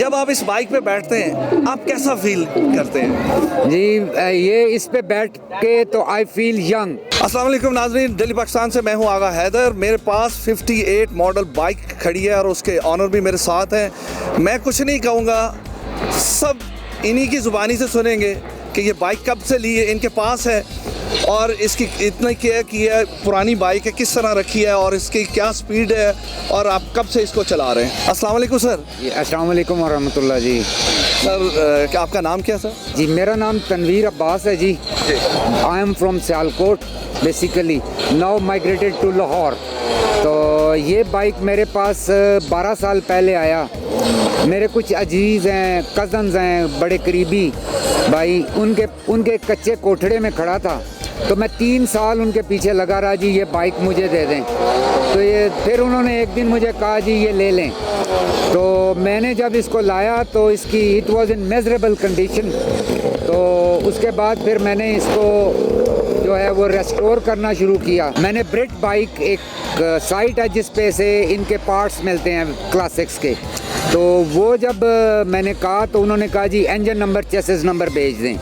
जब आप इस बाइक पे बैठते हैं आप कैसा फील करते हैं? जी ये इस पे बैठ के तो आई फील यंग। अस्सलाम वालेकुम नाज़रीन, दिल्ली पाकिस्तान से मैं हूं आगा हैदर। मेरे पास 58 मॉडल बाइक खड़ी है और उसके ऑनर भी मेरे साथ हैं। मैं कुछ नहीं कहूँगा, सब इन्हीं की ज़ुबानी से सुनेंगे कि ये बाइक कब से ली है, इनके पास है और इसकी इतनी केयर की है, पुरानी बाइक है, किस तरह रखी है और इसकी क्या स्पीड है और आप कब से इसको चला रहे हैं। अस्सलाम वालेकुम सर। अस्सलाम वालेकुम व रहमतुल्लाह जी। सर क्या आपका नाम क्या सर? जी मेरा नाम तनवीर अब्बास है ji. I am from Sialkot basically, now migrated to Lahore. तो ये बाइक मेरे पास 12 साल पहले आया। मेरे कुछ अजीज़ हैं, कज़न्स हैं, बड़े करीबी भाई, उनके कच्चे कोठड़े में खड़ा था तो मैं 3 साल उनके पीछे लगा रहा जी ये बाइक मुझे दे दें। तो ये फिर उन्होंने एक दिन मुझे कहा जी ये ले लें। तो मैंने जब इसको लाया तो इसकी it was in measurable condition. तो उसके बाद फिर मैंने इसको जो है वो रेस्टोर करना शुरू किया। मैंने ब्रिट बाइक, एक साइट है जिस पे से इनके पार्ट्स मिलते हैं क्लासिक्स के, तो वो जब मैंने कहा तो उन्होंने कहा जी इंजन नंबर, चेसिस नंबर भेज दें।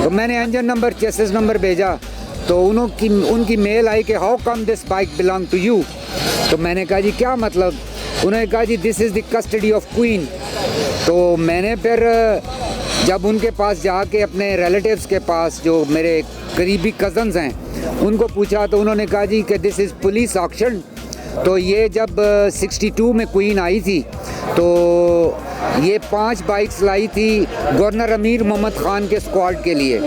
तो मैंने इंजन नंबर, चेसिस नंबर भेजा तो उनकी मेल आई कि how come this bike belong to you. तो मैंने कहा जी क्या मतलब? उन्होंने कहा जी this is the custody of queen. तो मैंने फिर जब उनके पास जाके अपने रिलेटिव्स के पास जो मेरे करीबी कज़न्स हैं उनको पूछा तो उन्होंने कहा जी कि दिस इज़ पुलिस ऑक्शन। तो ये जब 62 में क्वीन आई थी तो ये 5 बाइक्स लाई थी गवर्नर अमीर मोहम्मद ख़ान के स्क्वाड के लिए।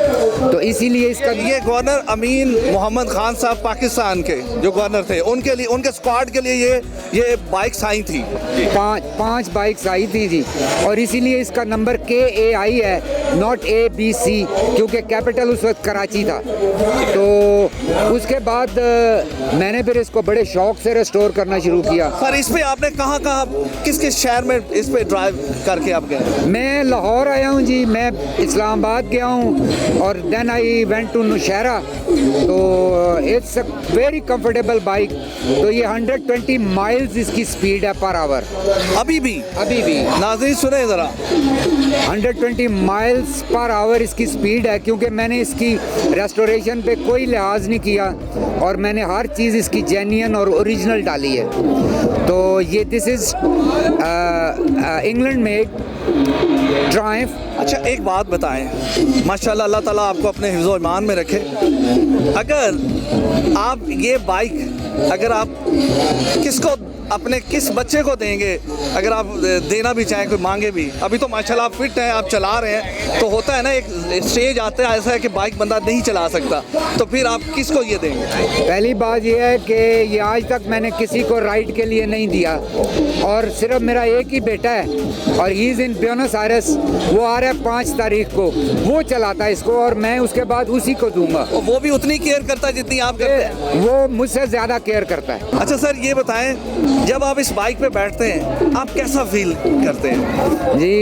तो इसीलिए इसका ये गवर्नर अमीन मोहम्मद ख़ान साहब पाकिस्तान के जो गवर्नर थे उनके लिए, उनके स्क्वाड के लिए ये बाइक्स आई थी। 5 बाइक्स आई थी जी, और इसीलिए इसका नंबर KAI है, नॉट ABC, क्योंकि कैपिटल उस वक्त कराची था। तो उसके बाद मैंने फिर इसको बड़े शौक से रेस्टोर करना शुरू किया। सर इस पे आपने कहाँ किस किस शहर में इस पे ड्राइव करके आप गए? मैं लाहौर आया हूँ जी, मैं इस्लामाबाद गया हूँ और then I went to Nowshera. तो it's a very comfortable bike. तो ये 120 माइल्स इसकी स्पीड है पर आवर। अभी भी नाज़रीन सुने ज़रा, 120 माइल्स पर आवर इसकी स्पीड है, क्योंकि मैंने इसकी रेस्टोरेशन पे कोई लिहाज नहीं किया और मैंने हर चीज़ इसकी जेन्युइन और ओरिजिनल डाली है। तो ये this is England made Triumph. अच्छा एक बात बताएं, माशाल्लाह अल्लाह ताला आपको अपने हिफ्ज़ ईमान में रखे। अगर आप ये बाइक अगर आप अपने किस बच्चे को देंगे, अगर आप देना भी चाहें, कोई मांगे भी, अभी तो माशाल्लाह आप फिट हैं, आप चला रहे हैं, तो होता है ना एक स्टेज आता है ऐसा है कि बाइक बंदा नहीं चला सकता, तो फिर आप किसको ये देंगे? पहली बात ये है कि ये आज तक मैंने किसी को राइड के लिए नहीं दिया और सिर्फ मेरा एक ही बेटा है और he is in Buenos Aires. वो आ रहा है 5 तारीख को, वो चलाता है इसको और मैं उसके बाद उसी को दूंगा। वो भी उतनी केयर करता है जितनी आप करते हैं? वो मुझसे ज़्यादा केयर करता है। अच्छा सर ये बताएं, जब आप इस बाइक पे बैठते हैं आप कैसा फील करते हैं? जी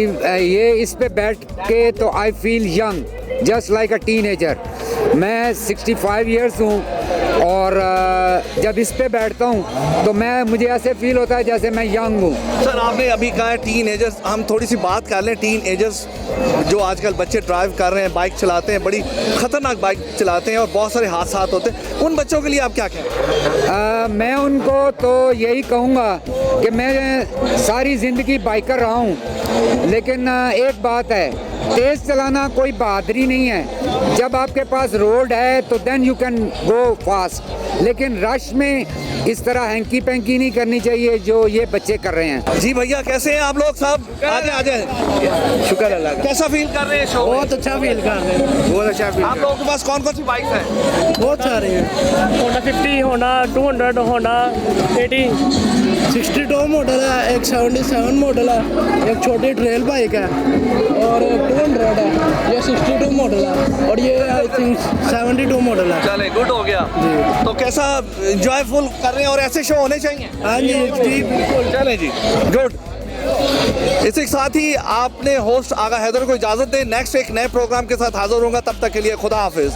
ये इस पे बैठ के तो I feel young, just like a teenager. मैं 65 इयर्स हूँ और जब इस पे बैठता हूँ तो मुझे ऐसे फील होता है जैसे मैं यंग हूँ। सर आपने अभी कहा है टीनेजर्स, हम थोड़ी सी बात कर लें। टीनेजर्स जो आजकल बच्चे ड्राइव कर रहे हैं, बाइक चलाते हैं, बड़ी ख़तरनाक बाइक चलाते हैं और बहुत सारे हादसात होते हैं, उन बच्चों के लिए आप क्या कहें? मैं उनको तो यही कहूँगा कि मैं सारी ज़िंदगी बाइकर रहा हूँ, लेकिन एक बात है, तेज़ चलाना कोई बहादुरी नहीं है। जब आपके पास रोड है तो then you can go fast, लेकिन रश में इस तरह हैंकी पैंकी नहीं करनी चाहिए जो ये बच्चे कर रहे हैं। जी भैया कैसे हैं आप लोग? सब आजे शुक्र अल्लाह का। कैसा फील कर रहे हैं शो? बहुत अच्छा फील कर रहे हैं, बहुत अच्छा फील। आप लोगों के पास कौन कौन सी बाइक है? बहुत सारे हैं। होंडा 50, होंडा 200, होंडा 80, 62 मॉडल है, एक 77 मॉडल है, एक छोटी ट्रेल बाइक है और एक 200 है। ये 62 मॉडल है और ये आई थिंक 72 मॉडल है। चले गुड हो गया जी। तो कैसा एंजॉयफुल कर रहे हैं और ऐसे शो होने चाहिए? हाँ जी बिल्कुल। चले जी गुड। इसके साथ ही आपने होस्ट आगा हैदर को इजाज़त दें। नेक्स्ट एक नए प्रोग्राम के साथ हाजिर होऊंगा, तब तक के लिए खुदा हाफिज।